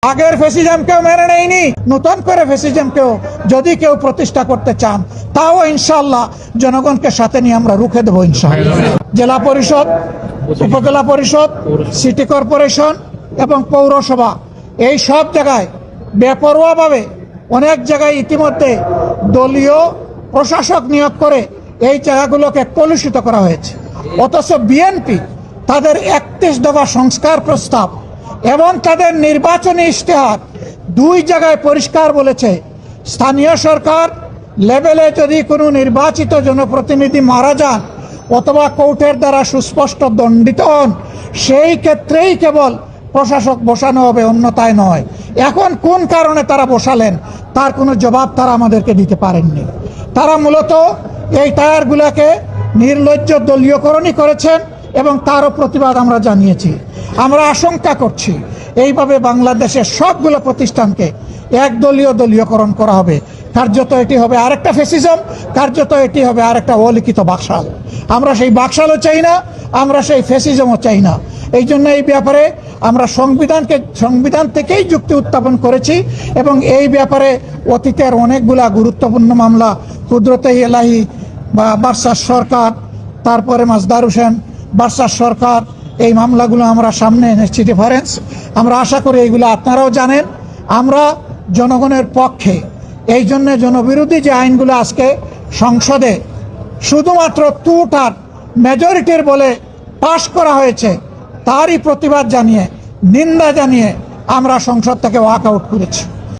আগের ফ্যাসিজমকেও মেনে নেয়নি, নতুন করে ফ্যাসিজমকেও যদি কেউ প্রতিষ্ঠা করতে চান তাও ইনশাআল্লাহ জনগণকে সাথে নিয়ে আমরা রুখে দেবো ইনশাআল্লাহ। জেলা পরিষদ, উপজেলা পরিষদ, সিটি কর্পোরেশন এবং পৌরসভা এই সব জায়গায় বেপরোয়াভাবে অনেক জায়গায় ইতিমধ্যে দলীয় প্রশাসক নিয়োগ করে এই জায়গাগুলোকে কলুষিত করা হয়েছে। অথচ বিএনপি তাদের 31 দফা সংস্কার প্রস্তাব এবং তাদের নির্বাচনী ইশতেহার দুই জায়গায় পরিষ্কার বলেছে, স্থানীয় সরকার লেভেলে যদি কোনো নির্বাচিত জনপ্রতিনিধি মারা যান অথবা কোর্টের দ্বারা সুস্পষ্ট দণ্ডিত হন, সেই ক্ষেত্রেই কেবল প্রশাসক বসানো হবে, অন্যথায় নয়। এখন কোন কারণে তারা বসালেন তার কোনো জবাব তারা আমাদেরকে দিতে পারেননি। তারা মূলত এই টায়ারগুলোকে নির্লজ্জ দলীয়করণই করেছেন এবং তারও প্রতিবাদ আমরা জানিয়েছি। আমরা আশঙ্কা করছি এইভাবে বাংলাদেশের সবগুলো প্রতিষ্ঠানকে দলীয়করণ করা হবে। কার্যত এটি হবে আরেকটা ফ্যাসিজম, কার্যত এটি হবে আরেকটা অলিখিত বাকশাল। আমরা সেই বাকশালও চাই না, আমরা সেই ফ্যাসিজমও চাই না। এই জন্য এই ব্যাপারে আমরা সংবিধান থেকেই যুক্তি উত্থাপন করেছি এবং এই ব্যাপারে অতীতের অনেকগুলা গুরুত্বপূর্ণ মামলা, কুদরতে এলাহি বা বার্সার সরকার, তারপরে মাজদার হোসেন বার্সার সরকার, এই মামলাগুলো আমরা সামনে এনেছি রেফারেন্স। আমরা আশা করি এইগুলো আপনারাও জানেন। আমরা জনগণের পক্ষে, এই জন্য জনবিরোধী যে আইনগুলো আজকে সংসদে শুধুমাত্র টুটার মেজরিটির বলে পাশ করা হয়েছে তারই প্রতিবাদ জানিয়ে, নিন্দা জানিয়ে আমরা সংসদ থেকে ওয়াক আউট করেছি।